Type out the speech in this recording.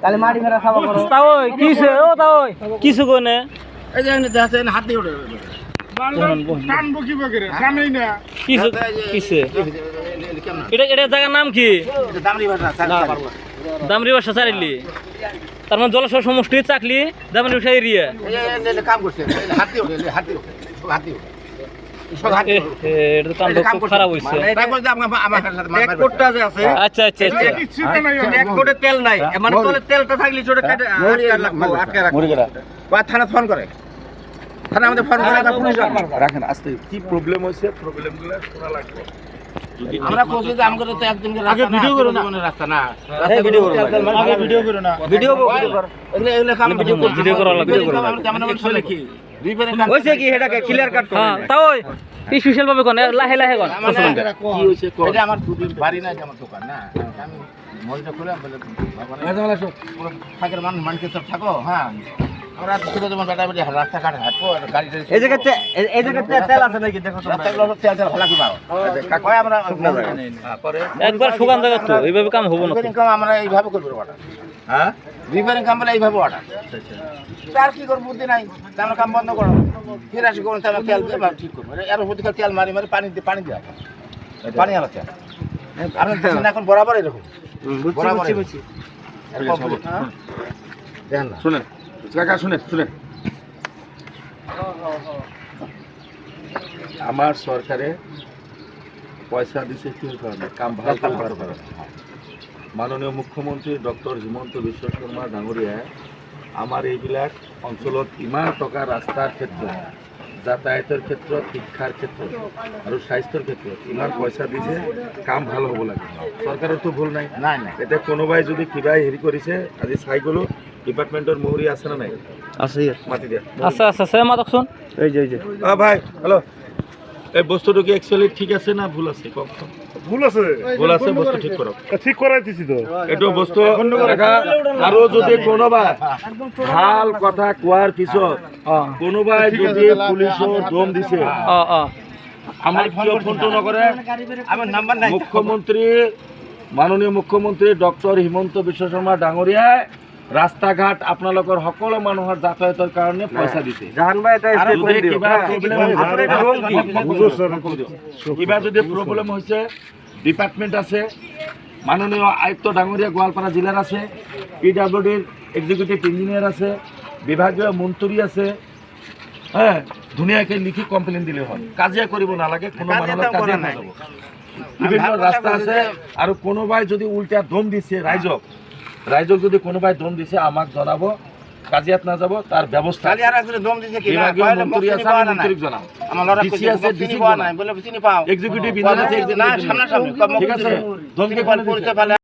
তাহলে মাটি ফেরা সাবা করো তাও কিছে ও তাও কিছু কোনে এই যে এখানে দেখেন হাতে ওঠে টানবো কি বগেরে জানেই না কিছু কিছে এটা জায়গার নাম কি দামরি ভাষা না পারবো দামরি বাসা চারিলি তার মানে জলাশয় সমষ্টি চাকলি দামরি বাসা এরিয়া এই কাম করছে হাতে ওঠে হাতে ওঠে হাতে ওঠে এটা তো কাণ্ড খুব খারাপ হইছে এক কোটটা যে আছে আচ্ছা আচ্ছা আচ্ছা কিছু তো নাই এক কোটে তেল নাই মানে তোলে তেলটা থাকলে ছোট কাটে আটকে রাখো থানা ফোন করে থানা আমাদের ফোন করে পুলিশ রাখেন আস্তে কি প্রবলেম হইছে প্রবলেমগুলো শোনা লাগবে আমরা কোথায় যে আমাদের তো একদিন আগে ভিডিও করো না রাস্তা না ভিডিও করো আগে ভিডিও করো না ভিডিও কর এগুলো কাম ভিডিও করা লাগবে আমরা যেমন চলে কি দুই পারে কাম হইছে কি এটাকে ক্লিয়ার কাট করো হ্যাঁ তাও এই স্পেশাল ভাবে কোন লাহে লাহে কোন কি হইছে এটা আমার দুদিন বাড়ি না আমার দোকান না আমি মলটা খুলে বলে ভগবান থাকের মানুষ সব থাকো হ্যাঁ আমরা শুধু তোমার বেটা বেটি রাস্তা কাটে হাঁটবো গাড়ি এই জায়গাতে তেল আছে নাকি দেখো তো রাস্তাগুলো তেল তেল ভালো কি পাও কাকয় আমরা পরে একবার সুগান জায়গা তো এইভাবে কাম হবো না রিপেয়ারিং কাম আমরা এইভাবে করবো ওটা হ্যাঁ রিপেয়ারিং কাম বলে এইভাবে ওটা তার কি করবো বুদ্ধি নাই আমরা কাম বন্ধ করো ফির আসি করুন তাহলে তেল দিয়ে ঠিক করবো এর প্রতি তেল মারি মারি পানি দেওয়া পানি আলো তেল আপনার দেখেন এখন বরাবর এরকম বরাবর দেখেন না শুনেন কাকা শুনেন আমার সরকারে পয়সা দিছে কি কারণে কাম ভালো করার কারণে মাননীয় মুখ্যমন্ত্রী ডক্টর হিমন্ত বিশ্ব শর্মা ডাঙৰীয়াই আমাৰ এইবিলাক অঞ্চলত ইমান টকা ৰাস্তাৰ ক্ষেত্ৰত যাতায়াতৰ ক্ষেত্ৰত শিক্ষাৰ ক্ষেত্ৰত আৰু স্বাস্থ্যৰ ক্ষেত্ৰত ইমান পইচা দিছে কাম ভাল হ'ব লাগে চৰকাৰৰতো ভুল নাই নাই এতিয়া কোনোবাই যদি কিবা হেৰি কৰিছে আজি চাই গ'লো ডিপাৰ্টমেণ্টৰ মহৰী আছে না নাই আছে মাতি দিয়া আচ্ছা আচ্ছা সে মাতকচোন এই যে ভাই হেল্ল' এই বস্তুটো কি একচুৱেলি ঠিক আছে না ভুল আছে কওকচোন ভুল আছে বস্তু ঠিক কৰক ঠিক করাই দিছি তো এইটো বস্তু দেখা আৰু যদি কোনোবাই ভাল কথা কোৱাৰ পিছত কোনোবাই যদি পুলিচৰ দম দিছে আমাৰ কিয় ফোনটো নকৰে আমার নাম্বার নাই মাননীয় মুখ্যমন্ত্ৰী ডক্টৰ হিমন্ত বিশ্ব শৰ্মা ডাঙৰীয়াই ৰাস্তা ঘাট আপোনালোকৰ সকলো মানুহৰ যাতায়াতৰ কাৰণে পইচা দিছে জাহান ভাই এটা আৰু যদি কিবা যদি প্ৰব্লেম হৈছে ডিপাৰ্টমেণ্ট আছে মাননীয় আয়ুক্ত ডাঙৰীয়া গোৱালপাৰা জিলাৰ আছে PWDৰ এক্সিকিউটিভ ইঞ্জিনিয়াৰ আছে বিভাগীয় মন্ত্ৰী আছে হ্যাঁ ধুনীয়াকৈ লিখি কমপ্লেইন দিলে হয় কাজিয়া কৰিব নালাগে কোনো মানুহৰ কাজিয়া নাযাব বিভিন্ন ৰাস্তা আছে আৰু কোনোবাই যদি উল্টা দম দিছে ৰাইজক যদি কোনোবাই দম দিছে আমাক জনাব কাজিয়াত নাযাব তাৰ ব্যৱস্থা খালি আর একজন দম দিছে কি না বিভাগীয় মন্ত্ৰী আছে আমি মন্ত্ৰীক জনাম আমার লড়া ডিসি আছে ডিসি পাওয়া নাই বলে চিনি পাও এক্সিকিউটিভ ইঞ্জিনিয়ার আছে না সামনাসামনি ঠিক আছে দমকে পরিচয় পালে